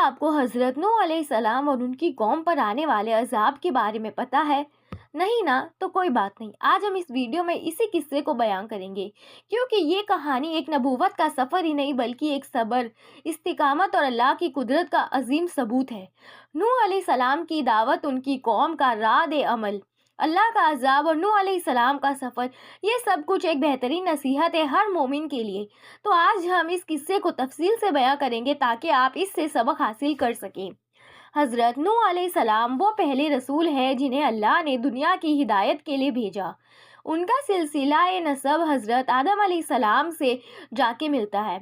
آپ کو حضرت نوح علیہ السلام اور ان کی قوم پر آنے والے عذاب کے بارے میں پتہ ہے؟ نہیں نا، تو کوئی بات نہیں، آج ہم اس ویڈیو میں اسی قصے کو بیان کریں گے، کیونکہ یہ کہانی ایک نبوت کا سفر ہی نہیں بلکہ ایک صبر، استقامت اور اللہ کی قدرت کا عظیم ثبوت ہے۔ نوح علیہ السلام کی دعوت، ان کی قوم کا رد عمل، اللہ کا عذاب اور نوح علیہ السلام کا سفر، یہ سب کچھ ایک بہترین نصیحت ہے ہر مومن کے لیے۔ تو آج ہم اس قصے کو تفصیل سے بیان کریں گے تاکہ آپ اس سے سبق حاصل کر سکیں۔ حضرت نوح علیہ السلام وہ پہلے رسول ہیں جنہیں اللہ نے دنیا کی ہدایت کے لیے بھیجا۔ ان کا سلسلہ نسب حضرت آدم علیہ السلام سے جا کے ملتا ہے۔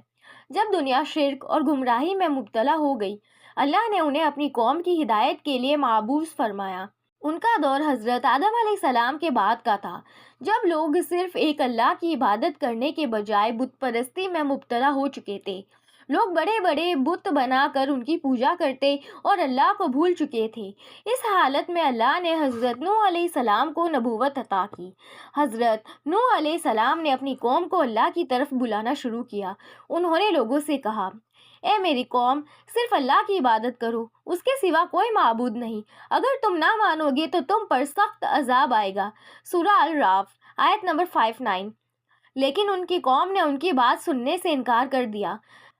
جب دنیا شرک اور گمراہی میں مبتلا ہو گئی، اللہ نے انہیں اپنی قوم کی ہدایت کے لیے مبعوث فرمایا۔ ان کا دور حضرت آدم علیہ السلام کے بعد کا تھا، جب لوگ صرف ایک اللہ کی عبادت کرنے کے بجائے بت پرستی میں مبتلا ہو چکے تھے۔ لوگ بڑے بڑے بت بنا کر ان کی پوجا کرتے اور اللہ کو بھول چکے تھے۔ اس حالت میں اللہ نے حضرت نوح علیہ السلام کو نبوت عطا کی۔ حضرت نوح علیہ السلام نے اپنی قوم کو اللہ کی طرف بلانا شروع کیا۔ انہوں نے لوگوں سے کہا، اے میری قوم، صرف اللہ کی عبادت کرو، اس کے سوا کوئی معبود نہیں۔ اگر تم نہ مانو گے تو تم پر سخت عذاب آئے گا۔ سورہ الاعراف آیت نمبر 59۔ لیکن ان کی قوم نے ان کی بات سننے سے انکار کر دیا۔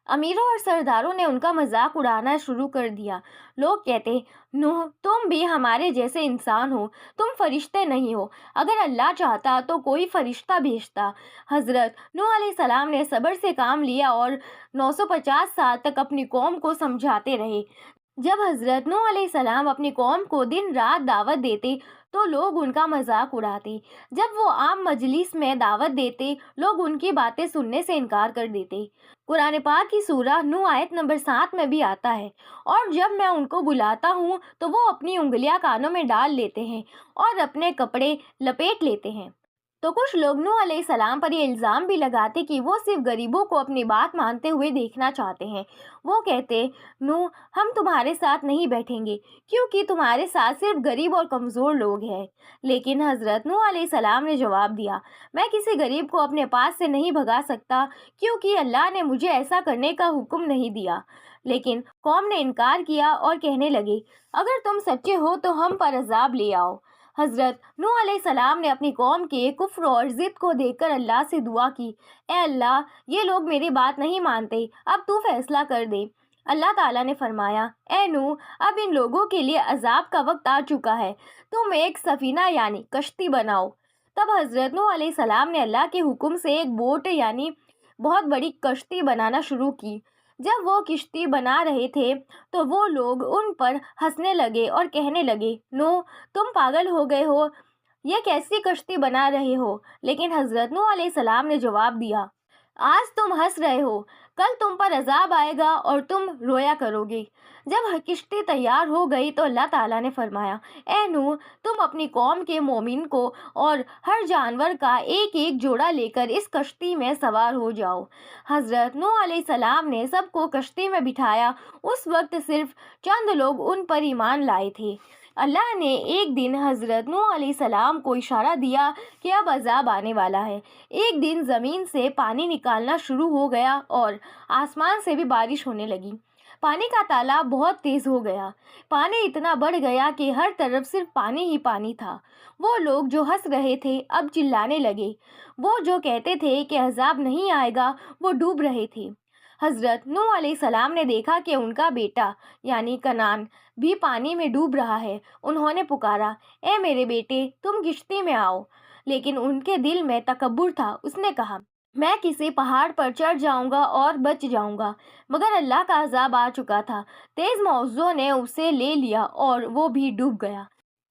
امیروں اور سرداروں نے ان کا مذاق اڑانا شروع کر دیا۔ لوگ کہتے، نوح، تم بھی ہمارے جیسے انسان ہو، تم فرشتے نہیں ہو۔ اگر اللہ چاہتا تو کوئی فرشتہ بھیجتا۔ حضرت نوح علیہ السلام نے صبر سے کام لیا اور 950 سال تک اپنی قوم کو سمجھاتے رہے۔ جب حضرت نوح علیہ السلام اپنی قوم کو دن رات دعوت دیتے تو لوگ ان کا مذاق اڑاتے۔ جب وہ عام مجلس میں دعوت دیتے، لوگ ان کی باتیں سننے سے انکار کر دیتے۔ قرآن پاک کی سورہ نوح آیت نمبر 7 میں بھی آتا ہے، اور جب میں ان کو بلاتا ہوں تو وہ اپنی انگلیاں کانوں میں ڈال لیتے ہیں اور اپنے کپڑے لپیٹ لیتے ہیں۔ تو کچھ لوگ نوح علیہ السلام پر یہ الزام بھی لگاتے کہ وہ صرف غریبوں کو اپنی بات مانتے ہوئے دیکھنا چاہتے ہیں۔ وہ کہتے، نوح، ہم تمہارے ساتھ نہیں بیٹھیں گے کیونکہ تمہارے ساتھ صرف غریب اور کمزور لوگ ہیں۔ لیکن حضرت نوح علیہ السلام نے جواب دیا، میں کسی غریب کو اپنے پاس سے نہیں بھگا سکتا کیونکہ اللہ نے مجھے ایسا کرنے کا حکم نہیں دیا۔ لیکن قوم نے انکار کیا اور کہنے لگے، اگر تم سچے ہو تو ہم پر عذاب لے آؤ۔ حضرت نوح علیہ السلام نے اپنی قوم کے کفر اور ضد کو دیکھ کر اللہ سے دعا کی، اے اللہ، یہ لوگ میری بات نہیں مانتے، اب تو فیصلہ کر دے۔ اللہ تعالیٰ نے فرمایا، اے نوح، اب ان لوگوں کے لیے عذاب کا وقت آ چکا ہے، تم ایک سفینہ یعنی کشتی بناؤ۔ تب حضرت نوح علیہ السلام نے اللہ کے حکم سے ایک بوٹ یعنی بہت بڑی کشتی بنانا شروع کی۔ جب وہ کشتی بنا رہے تھے تو وہ لوگ ان پر ہنسنے لگے اور کہنے لگے، نوح، تم پاگل ہو گئے ہو، یہ کیسی کشتی بنا رہے ہو؟ لیکن حضرت نوح علیہ السلام نے جواب دیا، آج تم ہنس رہے ہو، کل تم پر عذاب آئے گا اور تم رویا کرو گے۔ جب کشتی تیار ہو گئی تو اللہ تعالیٰ نے فرمایا، اے نوح، تم اپنی قوم کے مومن کو اور ہر جانور کا ایک ایک جوڑا لے کر اس کشتی میں سوار ہو جاؤ۔ حضرت نوح علیہ السلام نے سب کو کشتی میں بٹھایا۔ اس وقت صرف چند لوگ ان پر ایمان لائے تھے۔ اللہ نے ایک دن حضرت نوح علیہ السلام کو اشارہ دیا کہ اب عذاب آنے والا ہے۔ ایک دن زمین سے پانی نکالنا شروع ہو گیا اور آسمان سے بھی بارش ہونے لگی۔ پانی کا تالاب بہت تیز ہو گیا۔ پانی اتنا بڑھ گیا کہ ہر طرف صرف پانی ہی پانی تھا۔ وہ لوگ جو ہنس رہے تھے اب چلانے لگے، وہ جو کہتے تھے کہ عذاب نہیں آئے گا وہ ڈوب رہے تھے۔ حضرت نوح علیہ السلام نے دیکھا کہ ان کا بیٹا یعنی کنعان بھی پانی میں ڈوب رہا ہے۔ انہوں نے پکارا، اے میرے بیٹے، تم کشتی میں آؤ۔ لیکن ان کے دل میں تکبر تھا۔ اس نے کہا، میں کسی پہاڑ پر چڑھ جاؤں گا اور بچ جاؤں گا۔ مگر اللہ کا عذاب آ چکا تھا، تیز موجوں نے اسے لے لیا اور وہ بھی ڈوب گیا۔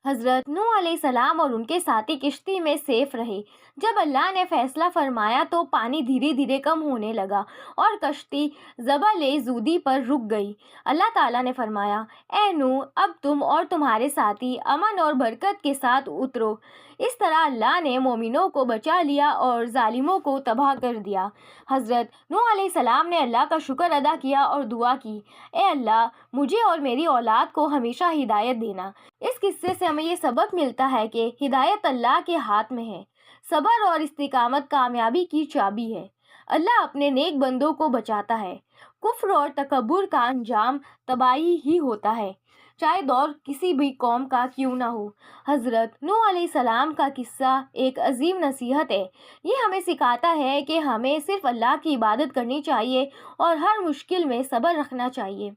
حضرت نوح علیہ السلام اور ان کے ساتھی کشتی میں سیف رہے۔ جب اللہ نے فیصلہ فرمایا تو پانی دھیرے دھیرے کم ہونے لگا اور کشتی جبل زودی پر رک گئی۔ اللہ تعالیٰ نے فرمایا، اے نوح، اب تم اور تمہارے ساتھی امن اور برکت کے ساتھ اترو۔ اس طرح اللہ نے مومنوں کو بچا لیا اور ظالموں کو تباہ کر دیا۔ حضرت نوح علیہ السلام نے اللہ کا شکر ادا کیا اور دعا کی، اے اللہ، مجھے اور میری اولاد کو ہمیشہ ہدایت دینا۔ اس قصے سے ہمیں یہ سبق ملتا ہے کہ ہدایت اللہ کے ہاتھ میں ہے۔ صبر اور استقامت کامیابی کی چابی ہے۔ اللہ اپنے نیک بندوں کو بچاتا ہے۔ کفر اور تکبر کا انجام تباہی ہی ہوتا ہے، چاہے دور کسی بھی قوم کا کیوں نہ ہو۔ حضرت نوح علیہ السلام کا قصہ ایک عظیم نصیحت ہے۔ یہ ہمیں سکھاتا ہے کہ ہمیں صرف اللہ کی عبادت کرنی چاہیے اور ہر مشکل میں صبر رکھنا چاہیے۔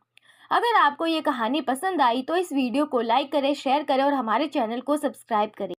اگر آپ کو یہ کہانی پسند آئی تو اس ویڈیو کو لائک کریں، شیئر کریں اور ہمارے چینل کو سبسکرائب کریں۔